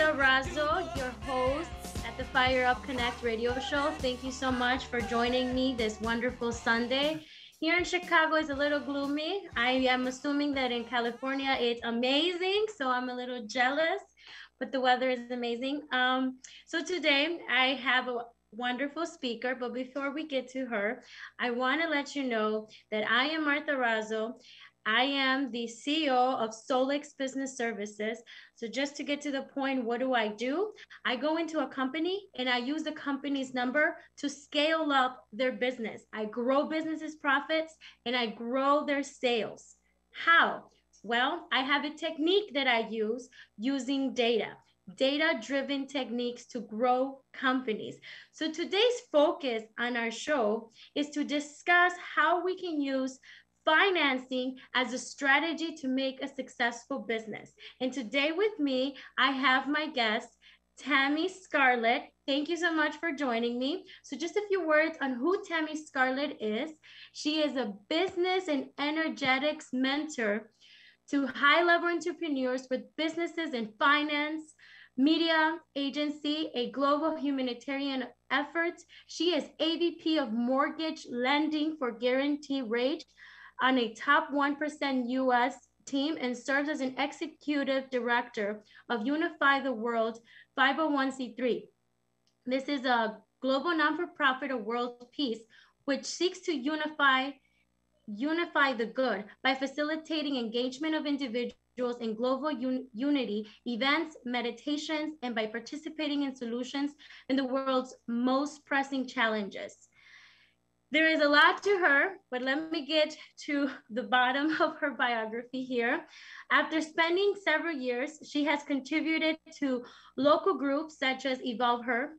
Martha Razo, your host at the Fire Up Connect radio show. Thank you so much for joining me this wonderful Sunday. Here in Chicago is a little gloomy. I am assuming that in California it's amazing, so I'm a little jealous, but the weather is amazing. So today I have a wonderful speaker, but before we get to her, I want to let you know that I am Martha Razo. I am the CEO of Solix Business Services. So just to get to the point, what do? I go into a company and I use the company's number to scale up their business. I grow businesses' profits and I grow their sales. How? Well, I have a technique that I use using data-driven techniques to grow companies. So today's focus on our show is to discuss how we can use financing as a strategy to make a successful business. And today with me, I have my guest, Tammy Scarlett. Thank you so much for joining me. So just a few words on who Tammy Scarlett is. She is a business and energetics mentor to high-level entrepreneurs with businesses in finance, media agency, a global humanitarian effort. She is AVP of Mortgage Lending for Guarantee Rate on a top 1% US team and serves as an executive director of Unify the World 501c3. This is a global non-for-profit of world peace, which seeks to unify the good by facilitating engagement of individuals in global unity, events, meditations, and by participating in solutions in the world's most pressing challenges. There is a lot to her, but let me get to the bottom of her biography here. After spending several years, she has contributed to local groups such as Evolve Her,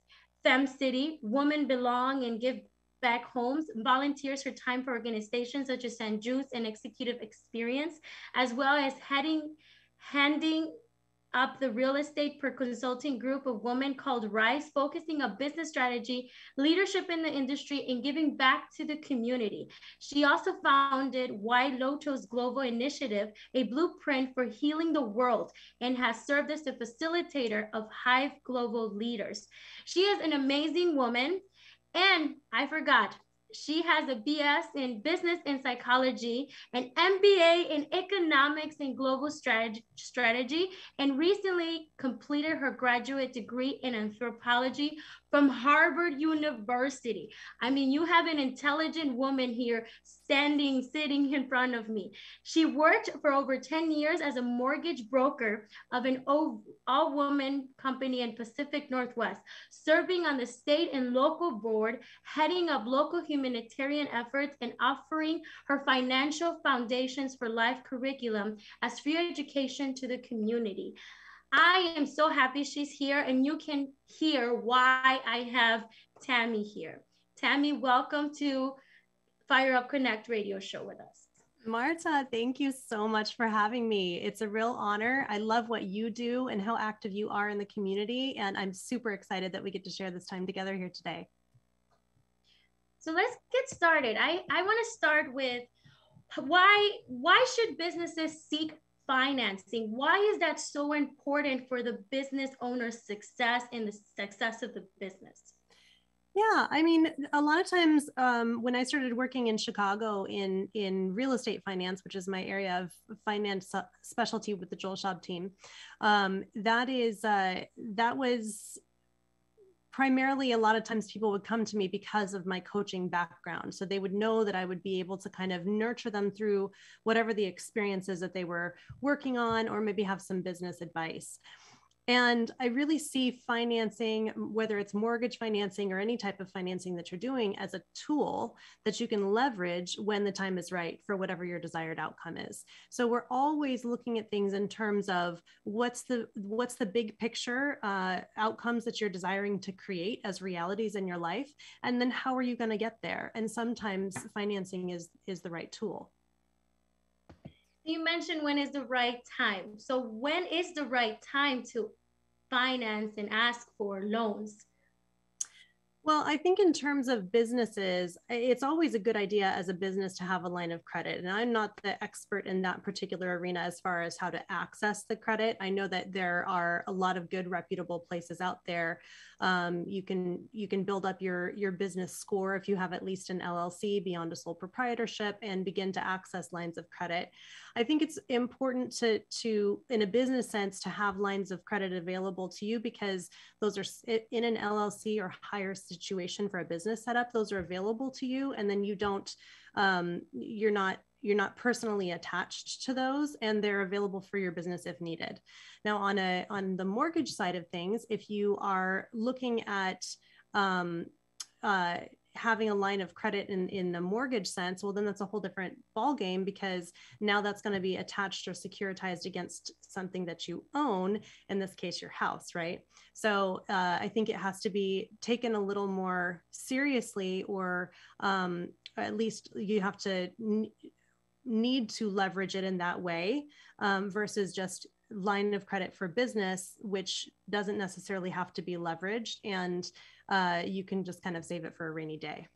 Fem City, Women Belong and Give Back Homes, volunteers her time for organizations such as St. Jude's and Executive Experience, as well as handing up the real estate per consulting group of women called Rise, focusing on business strategy, leadership in the industry, and giving back to the community. She also founded Y Loto's Global Initiative, a blueprint for healing the world, and has served as the facilitator of Hive Global Leaders. She is an amazing woman, and I forgot, she has a BS in business and psychology, an MBA in economics and global strategy, and recently completed her graduate degree in anthropology from Harvard University. I mean, you have an intelligent woman here sitting in front of me. She worked for over 10 years as a mortgage broker of an all-woman company in Pacific Northwest, serving on the state and local board, heading up local humanitarian efforts, and offering her financial foundations for life curriculum as free education to the community. I am so happy she's here, and you can hear why I have Tammy here. Tammy, welcome to Fire Up Connect radio show with us. Marta, thank you so much for having me. It's a real honor. I love what you do and how active you are in the community, and I'm super excited that we get to share this time together here today. So let's get started. I want to start with why should businesses seek financing? Why is that so important for the business owner's success and the success of the business? Yeah, I mean, a lot of times when I started working in Chicago in real estate finance, which is my area of finance specialty with the Joel Schaub team, that was primarily a lot of times people would come to me because of my coaching background. So they would know that I would be able to kind of nurture them through whatever the experiences that they were working on, or maybe have some business advice. And I really see financing, whether it's mortgage financing or any type of financing that you're doing, as a tool that you can leverage when the time is right for whatever your desired outcome is. So we're always looking at things in terms of what's the big picture outcomes that you're desiring to create as realities in your life, and then how are you going to get there? And sometimes financing is the right tool. You mentioned when is the right time. So when is the right time to finance and ask for loans? Well, I think in terms of businesses, it's always a good idea as a business to have a line of credit. And I'm not the expert in that particular arena as far as how to access the credit. I know that there are a lot of good reputable places out there. You can build up your business score if you have at least an LLC beyond a sole proprietorship and begin to access lines of credit. I think it's important to in a business sense to have lines of credit available to you, because those are in an LLC or higher situation for a business setup. Those are available to you, and then you don't you're not personally attached to those, and they're available for your business if needed. Now, on the mortgage side of things, if you are looking at having a line of credit in the mortgage sense, well, then that's a whole different ball game, because now that's going to be attached or securitized against something that you own, in this case, your house, right? So I think it has to be taken a little more seriously, or at least you have to need to leverage it in that way, versus just line of credit for business, which doesn't necessarily have to be leveraged, and you can just kind of save it for a rainy day.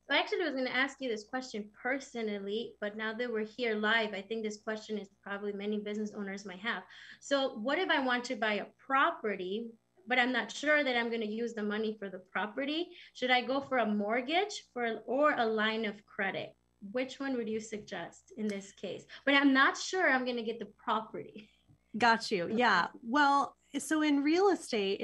So actually, I was going to ask you this question personally, but now that we're here live, I think this question is probably many business owners might have. So what if I want to buy a property, but I'm not sure that I'm going to use the money for the property? Should I go for a mortgage or a line of credit? Which one would you suggest in this case? But I'm not sure I'm going to get the property. Got you. Yeah. Well, so in real estate,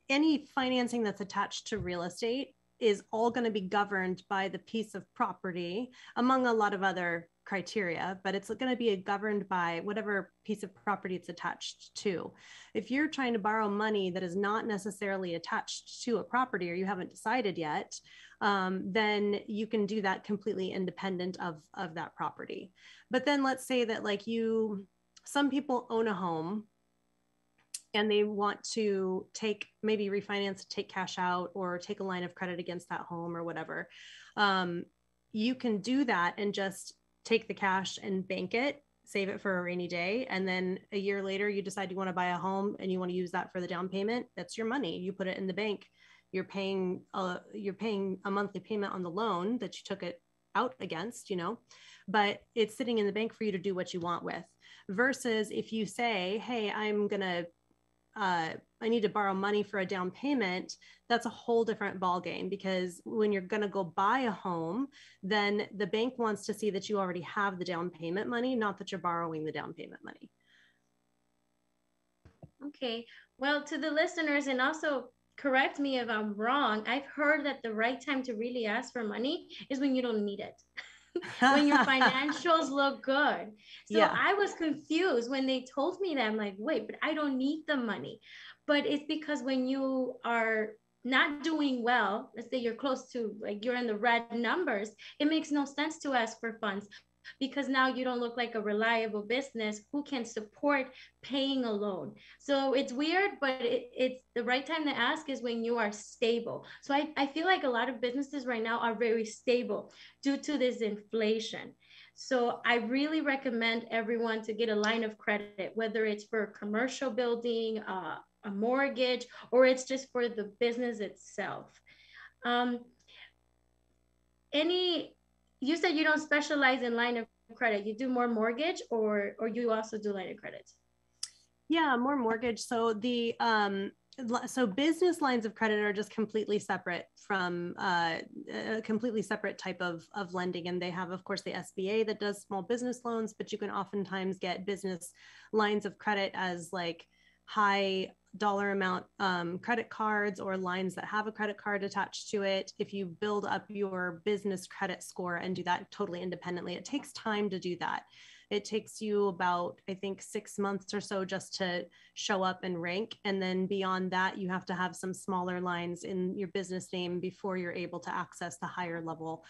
any financing that's attached to real estate is all going to be governed by the piece of property, among a lot of other criteria, but it's going to be governed by whatever piece of property it's attached to. If you're trying to borrow money that is not necessarily attached to a property, or you haven't decided yet, then you can do that completely independent of that property. But then let's say that some people own a home and they want to maybe refinance, take cash out, or take a line of credit against that home or whatever. You can do that and just take the cash and bank it, save it for a rainy day. And then a year later, you decide you want to buy a home and you want to use that for the down payment. That's your money. You put it in the bank. You're paying a monthly payment on the loan that you took it out against, but it's sitting in the bank for you to do what you want with. Versus if you say, hey, I need to borrow money for a down payment, that's a whole different ballgame, because when you're going to go buy a home, then the bank wants to see that you already have the down payment money, not that you're borrowing the down payment money. Okay. Well, to the listeners, and also correct me if I'm wrong, I've heard that the right time to really ask for money is when you don't need it. When your financials look good. So yeah. I was confused when they told me that. I'm like, wait, but I don't need the money. But it's because when you are not doing well, let's say you're close to, you're in the red numbers, it makes no sense to ask for funds, because now you don't look like a reliable business who can support paying a loan. So it's weird, but it's the right time to ask is when you are stable. So I feel like a lot of businesses right now are very stable due to this inflation. So I really recommend everyone to get a line of credit, whether it's for commercial building, a mortgage, or it's just for the business itself. You said you don't specialize in line of credit. You do more mortgage, or you also do line of credit? Yeah, more mortgage. So so business lines of credit are just completely separate from a completely separate type of lending. And they have, of course, the SBA that does small business loans, but you can oftentimes get business lines of credit as high dollar amount credit cards, or lines that have a credit card attached to it. If you build up your business credit score and do that totally independently, it takes time to do that. It takes you about, I think, 6 months or so just to show up and rank. And then beyond that, you have to have some smaller lines in your business name before you're able to access the higher level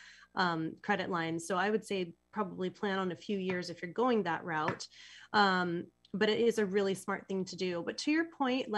credit lines. So I would say probably plan on a few years if you're going that route. But it is a really smart thing to do. But to your point,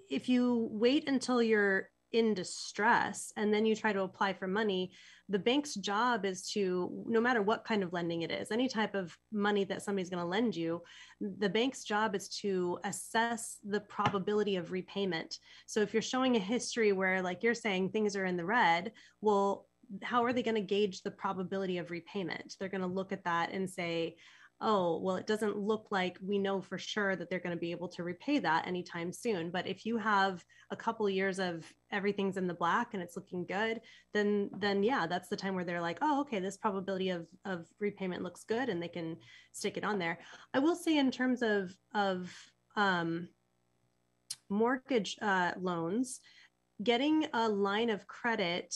if you wait until you're in distress and then you try to apply for money, the bank's job is to, no matter what kind of lending it is, any type of money that somebody's going to lend you, the bank's job is to assess the probability of repayment. So if you're showing a history where, like you're saying, things are in the red, well, how are they going to gauge the probability of repayment? They're going to look at that and say, oh, well, it doesn't look like we know for sure that they're going to be able to repay that anytime soon. But if you have a couple of years of everything's in the black and it's looking good, then yeah, that's the time where they're like, oh, okay, this probability of repayment looks good, and they can stick it on there. I will say, in terms of mortgage loans, getting a line of credit,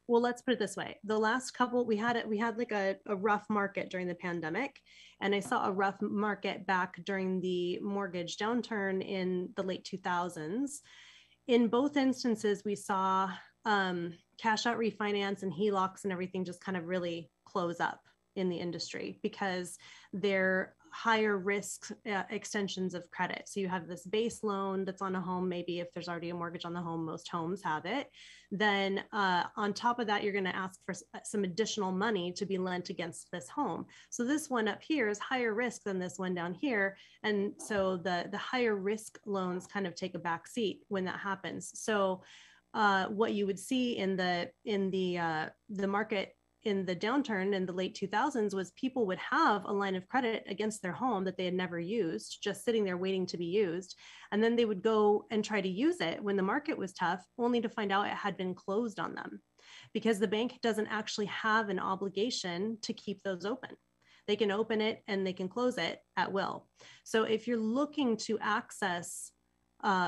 well, let's put it this way. The last couple, we had like a rough market during the pandemic, and I saw a rough market back during the mortgage downturn in the late 2000s. In both instances, we saw cash out refinance and HELOCs and everything just kind of really close up in the industry because they're higher risk extensions of credit. So you have this base loan that's on a home. Maybe if there's already a mortgage on the home, most homes have it. Then on top of that, you're going to ask for some additional money to be lent against this home. So this one up here is higher risk than this one down here. And so the higher risk loans kind of take a back seat when that happens. So what you would see in the market in the downturn in the late 2000s was people would have a line of credit against their home that they had never used, just sitting there waiting to be used. And then they would go and try to use it when the market was tough, only to find out it had been closed on them, because the bank doesn't actually have an obligation to keep those open. They can open it and they can close it at will. So if you're looking to access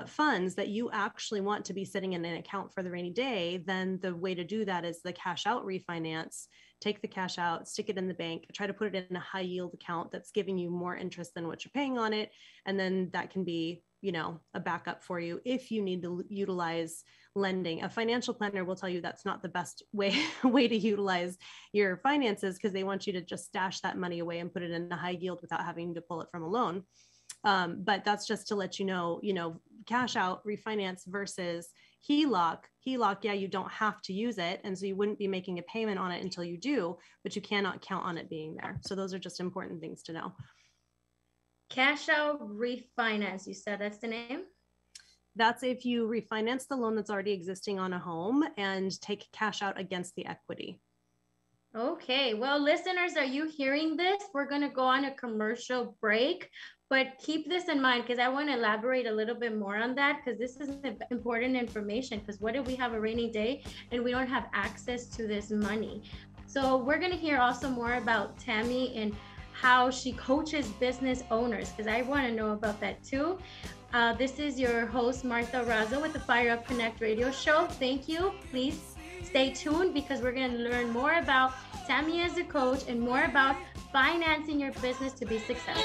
funds that you actually want to be sitting in an account for the rainy day, then the way to do that is the cash out refinance. Take the cash out, stick it in the bank, try to put it in a high yield account that's giving you more interest than what you're paying on it. And then that can be, a backup for you if you need to utilize lending. A financial planner will tell you that's not the best way to utilize your finances, because they want you to just stash that money away and put it in a high yield without having to pull it from a loan. But that's just to let you know, cash out refinance versus HELOC. HELOC, yeah, you don't have to use it. And so you wouldn't be making a payment on it until you do, but you cannot count on it being there. So those are just important things to know. Cash out refinance, you said that's the name? That's if you refinance the loan that's already existing on a home and take cash out against the equity. Okay, well, listeners, are you hearing this? We're going to go on a commercial break, but keep this in mind, because I want to elaborate a little bit more on that, because this is important information. Because what if we have a rainy day and we don't have access to this money? So we're going to hear also more about Tammy and how she coaches business owners, because I want to know about that too. This is your host, Martha Razo, with the Fire Up Connect radio show. Thank you. Please stay tuned, because we're going to learn more about Tammy as a coach and more about financing your business to be successful.